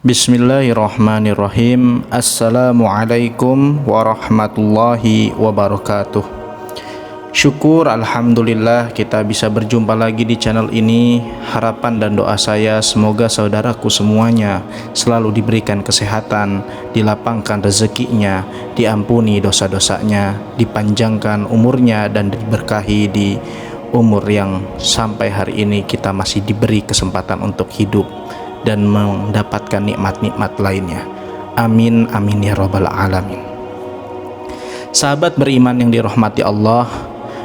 Bismillahirrahmanirrahim. Assalamualaikum warahmatullahi wabarakatuh. Syukur alhamdulillah kita bisa berjumpa lagi di channel ini. Harapan dan doa saya semoga saudaraku semuanya selalu diberikan kesehatan, dilapangkan rezekinya, diampuni dosa-dosanya, dipanjangkan umurnya, dan diberkahi di umur yang sampai hari ini kita masih diberi kesempatan untuk hidup dan mendapatkan nikmat-nikmat lainnya. Amin amin ya rabbal alamin. Sahabat beriman yang dirahmati Allah,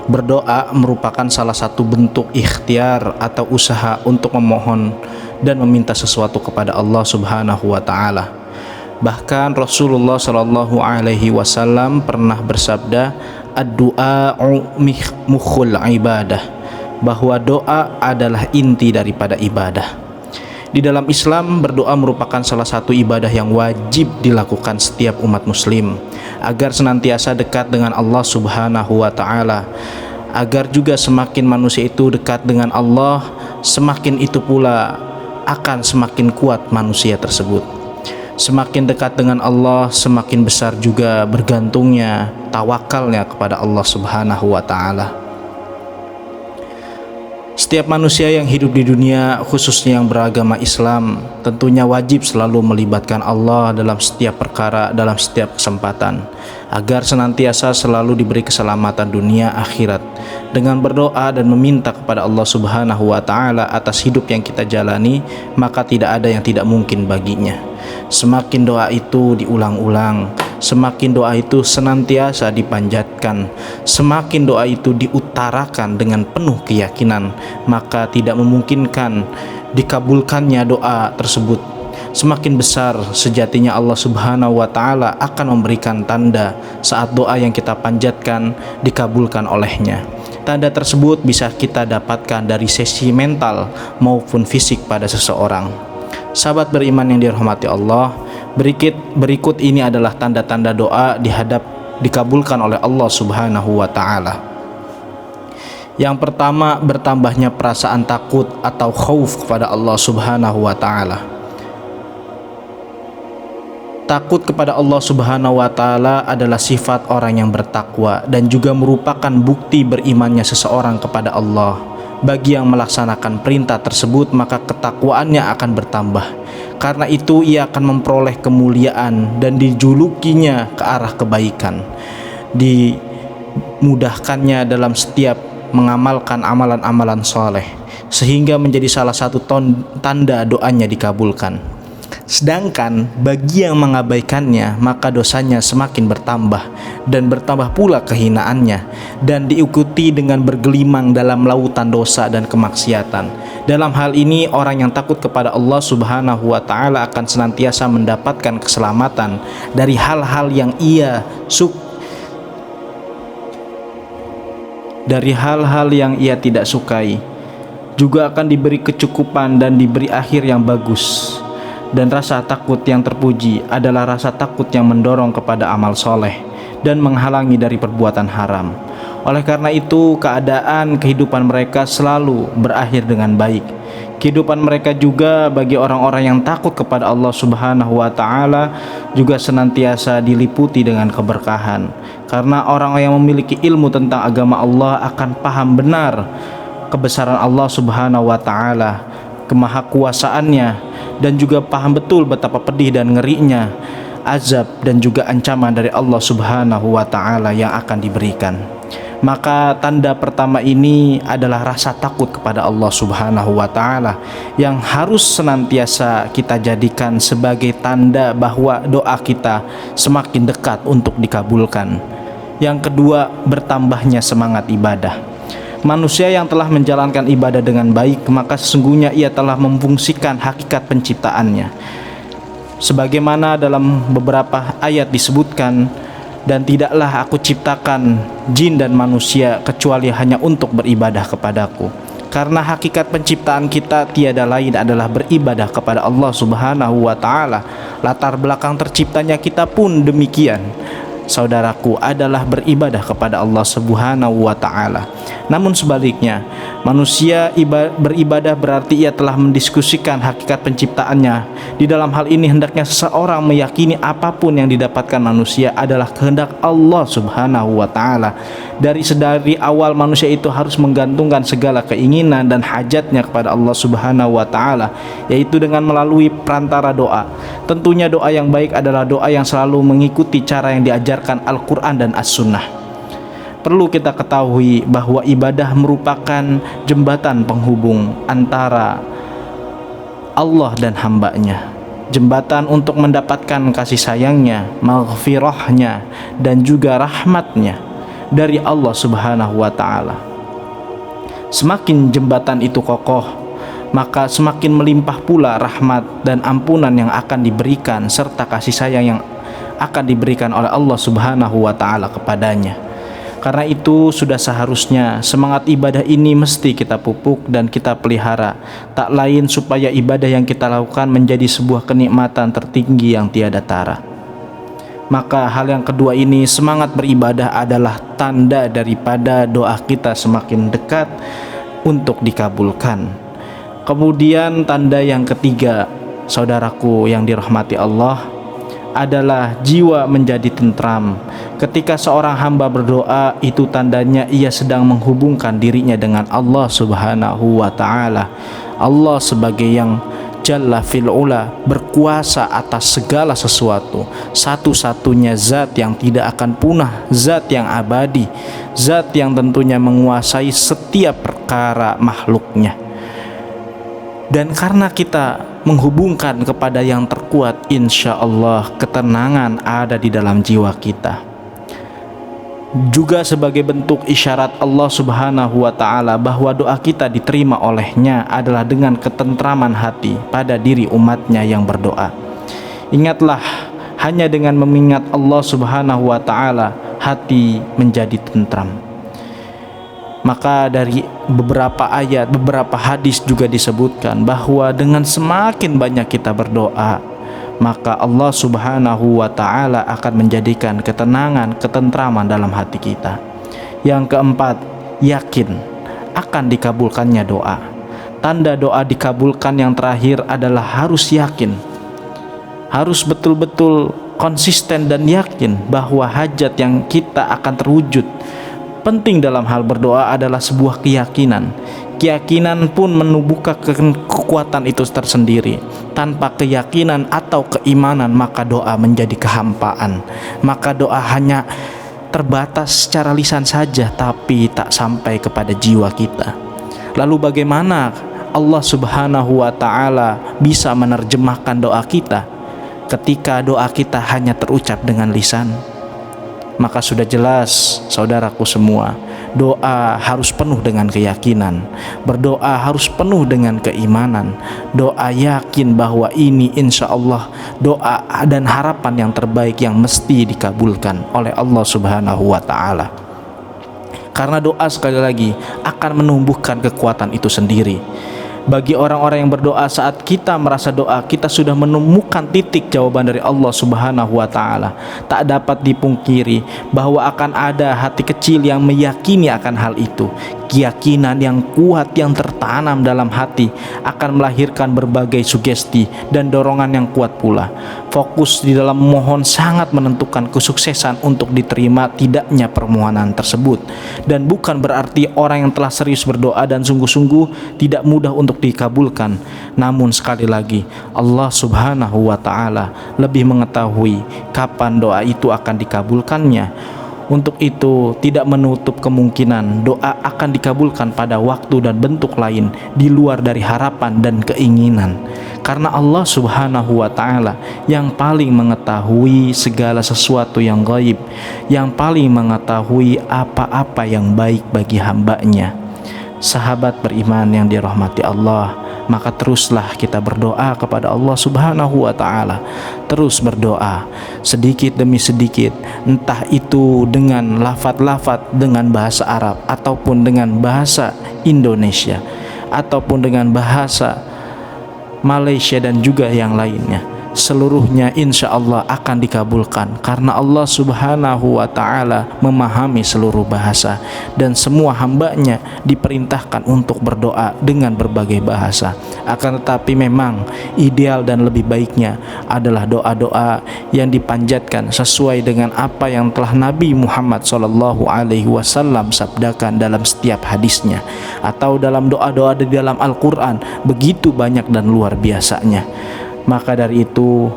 berdoa merupakan salah satu bentuk ikhtiar atau usaha untuk memohon dan meminta sesuatu kepada Allah Subhanahu wa taala. Bahkan Rasulullah Shallallahu alaihi wasallam pernah bersabda, ad-du'a'u mukhul ibadah, bahwa doa adalah inti daripada ibadah. Di dalam Islam, berdoa merupakan salah satu ibadah yang wajib dilakukan setiap umat muslim agar senantiasa dekat dengan Allah Subhanahu wa taala. Agar juga semakin manusia itu dekat dengan Allah, semakin itu pula akan semakin kuat manusia tersebut. Semakin dekat dengan Allah, semakin besar juga bergantungnya, tawakalnya kepada Allah Subhanahu wa taala. Setiap manusia yang hidup di dunia, khususnya yang beragama Islam, tentunya wajib selalu melibatkan Allah dalam setiap perkara, dalam setiap kesempatan, agar senantiasa selalu diberi keselamatan dunia akhirat. Dengan berdoa dan meminta kepada Allah Subhanahu wa taala atas hidup yang kita jalani, maka tidak ada yang tidak mungkin baginya. Semakin doa itu diulang-ulang, semakin doa itu senantiasa dipanjatkan, semakin doa itu diutarakan dengan penuh keyakinan, maka tidak memungkinkan dikabulkannya doa tersebut. Semakin besar sejatinya Allah Subhanahu wa taala akan memberikan tanda saat doa yang kita panjatkan dikabulkan olehnya. Tanda tersebut bisa kita dapatkan dari sisi mental maupun fisik pada seseorang. Sahabat beriman yang dirahmati Allah, berikut ini adalah tanda-tanda doa dikabulkan oleh Allah Subhanahu wa taala. Yang pertama, bertambahnya perasaan takut atau khauf kepada Allah Subhanahu wa taala. Takut kepada Allah Subhanahu wa taala adalah sifat orang yang bertakwa dan juga merupakan bukti berimannya seseorang kepada Allah. Bagi yang melaksanakan perintah tersebut, maka ketakwaannya akan bertambah. Karena itu ia akan memperoleh kemuliaan dan dijulukinya ke arah kebaikan, dimudahkannya dalam setiap mengamalkan amalan-amalan soleh, sehingga menjadi salah satu tanda doanya dikabulkan. Sedangkan bagi yang mengabaikannya, maka dosanya semakin bertambah dan bertambah pula kehinaannya, dan diikuti dengan bergelimang dalam lautan dosa dan kemaksiatan. Dalam hal ini, orang yang takut kepada Allah Subhanahu wa taala akan senantiasa mendapatkan keselamatan dari hal-hal yang ia tidak sukai. Juga akan diberi kecukupan dan diberi akhir yang bagus. Dan rasa takut yang terpuji adalah rasa takut yang mendorong kepada amal soleh dan menghalangi dari perbuatan haram. Oleh karena itu, kehidupan mereka selalu berakhir dengan baik. Kehidupan mereka juga bagi orang-orang yang takut kepada Allah Subhanahu wa taala juga senantiasa diliputi dengan keberkahan. Karena orang yang memiliki ilmu tentang agama Allah akan paham benar kebesaran Allah Subhanahu wa taala, kemahakuasaannya, dan juga paham betul betapa pedih dan ngerinya azab dan juga ancaman dari Allah Subhanahu wa taala yang akan diberikan. Maka tanda pertama ini adalah rasa takut kepada Allah Subhanahu wa taala yang harus senantiasa kita jadikan sebagai tanda bahwa doa kita semakin dekat untuk dikabulkan. Yang kedua, bertambahnya semangat ibadah. Manusia yang telah menjalankan ibadah dengan baik, maka sesungguhnya ia telah memfungsikan hakikat penciptaannya. Sebagaimana dalam beberapa ayat disebutkan, dan tidaklah aku ciptakan jin dan manusia kecuali hanya untuk beribadah kepadaku. Karena hakikat penciptaan kita tiada lain adalah beribadah kepada Allah Subhanahu wa taala. Latar belakang terciptanya kita pun demikian, saudaraku, adalah beribadah kepada Allah Subhanahu wa taala. Namun sebaliknya, manusia beribadah berarti ia telah mendiskusikan hakikat penciptaannya Di dalam hal ini hendaknya seseorang meyakini apapun yang didapatkan manusia adalah kehendak Allah Subhanahu wa taala. Dari awal manusia itu harus menggantungkan segala keinginan dan hajatnya kepada Allah Subhanahu wa taala, yaitu dengan melalui perantara doa. Tentunya doa yang baik adalah doa yang selalu mengikuti cara yang diajarkan Al-Qur'an dan As-Sunnah. Perlu kita ketahui bahwa ibadah merupakan jembatan penghubung antara Allah dan hambanya, jembatan untuk mendapatkan kasih sayangnya, maghfirahnya, dan juga rahmatnya dari Allah Subhanahu wa ta'ala. Semakin jembatan itu kokoh, maka semakin melimpah pula rahmat dan ampunan yang akan diberikan serta kasih sayang yang akan diberikan oleh Allah Subhanahu wa ta'ala kepadanya. Karena itu sudah seharusnya semangat ibadah ini mesti kita pupuk dan kita pelihara, tak lain supaya ibadah yang kita lakukan menjadi sebuah kenikmatan tertinggi yang tiada tara. Maka hal yang kedua ini, semangat beribadah adalah tanda daripada doa kita semakin dekat untuk dikabulkan. Kemudian tanda yang ketiga, saudaraku yang dirahmati Allah, adalah jiwa menjadi tentram. Ketika seorang hamba berdoa, itu tandanya ia sedang menghubungkan dirinya dengan Allah Subhanahu wa ta'ala. Allah sebagai yang Jalla fil ula, berkuasa atas segala sesuatu, satu-satunya zat yang tidak akan punah, zat yang abadi, zat yang tentunya menguasai setiap perkara makhluknya. Dan karena kita menghubungkan kepada yang terkuat, insya Allah ketenangan ada di dalam jiwa kita. Juga sebagai bentuk isyarat Allah Subhanahu wa ta'ala bahwa doa kita diterima olehnya adalah dengan ketentraman hati pada diri umatnya yang berdoa. Ingatlah, hanya dengan mengingat Allah Subhanahu wa ta'ala hati menjadi tentram. Maka dari beberapa ayat, beberapa hadis juga disebutkan bahwa dengan semakin banyak kita berdoa, maka Allah Subhanahu wa ta'ala akan menjadikan ketenangan, ketentraman dalam hati kita. Yang keempat, yakin akan dikabulkannya doa. Tanda doa dikabulkan yang terakhir adalah harus yakin, harus betul-betul konsisten dan yakin bahwa hajat yang kita akan terwujud. Penting dalam hal berdoa adalah sebuah keyakinan. Keyakinan pun menumbuhkan kekuatan itu tersendiri. Tanpa keyakinan atau keimanan, maka doa menjadi kehampaan. Maka doa hanya terbatas secara lisan saja, tapi tak sampai kepada jiwa kita. Lalu bagaimana Allah Subhanahu wa ta'ala bisa menerjemahkan doa kita ketika doa kita hanya terucap dengan lisan? Maka sudah jelas, saudaraku semua, doa harus penuh dengan keyakinan, berdoa harus penuh dengan keimanan, doa yakin bahwa ini insya Allah doa dan harapan yang terbaik yang mesti dikabulkan oleh Allah Subhanahu wa ta'ala. Karena doa sekali lagi akan menumbuhkan kekuatan itu sendiri. Bagi orang-orang yang berdoa, saat kita merasa doa kita sudah menemukan titik jawaban dari Allah Subhanahu wa ta'ala, tak dapat dipungkiri bahwa akan ada hati kecil yang meyakini akan hal itu. Keyakinan yang kuat yang tertanam dalam hati akan melahirkan berbagai sugesti dan dorongan yang kuat pula. Fokus di dalam memohon sangat menentukan kesuksesan untuk diterima tidaknya permohonan tersebut. Dan bukan berarti orang yang telah serius berdoa dan sungguh-sungguh tidak mudah untuk dikabulkan. Namun sekali lagi, Allah Subhanahu wa ta'ala lebih mengetahui kapan doa itu akan dikabulkannya. Untuk itu tidak menutup kemungkinan doa akan dikabulkan pada waktu dan bentuk lain di luar dari harapan dan keinginan. Karena Allah Subhanahu wa ta'ala yang paling mengetahui segala sesuatu yang gaib, yang paling mengetahui apa-apa yang baik bagi hambanya. Sahabat beriman yang dirahmati Allah, maka teruslah kita berdoa kepada Allah Subhanahu wa ta'ala. Terus berdoa sedikit demi sedikit, entah itu dengan lafaz-lafaz dengan bahasa Arab ataupun dengan bahasa Indonesia ataupun dengan bahasa Malaysia dan juga yang lainnya. seluruhnya insya Allah akan dikabulkan, karena Allah Subhanahu wa Ta'ala memahami seluruh bahasa, dan semua hambanya diperintahkan untuk berdoa dengan berbagai bahasa. Akan tetapi memang ideal dan lebih baiknya adalah doa-doa yang dipanjatkan sesuai dengan apa yang telah Nabi Muhammad SAW sabdakan dalam setiap hadisnya, atau dalam doa-doa di dalam Al-Quran begitu banyak dan luar biasanya. Maka dari itu,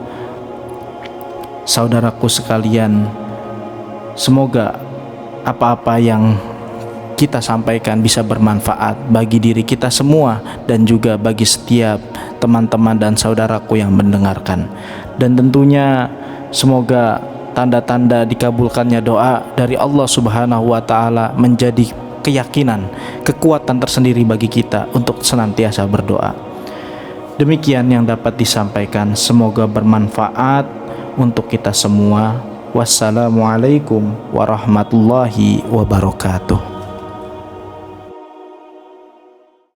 saudaraku sekalian, semoga apa-apa yang kita sampaikan bisa bermanfaat bagi diri kita semua dan juga bagi setiap teman-teman dan saudaraku yang mendengarkan. Dan tentunya semoga tanda-tanda dikabulkannya doa dari Allah Subhanahu wa Ta'ala menjadi keyakinan, kekuatan tersendiri bagi kita untuk senantiasa berdoa. Demikian yang dapat disampaikan, semoga bermanfaat untuk kita semua. Wassalamualaikum warahmatullahi wabarakatuh.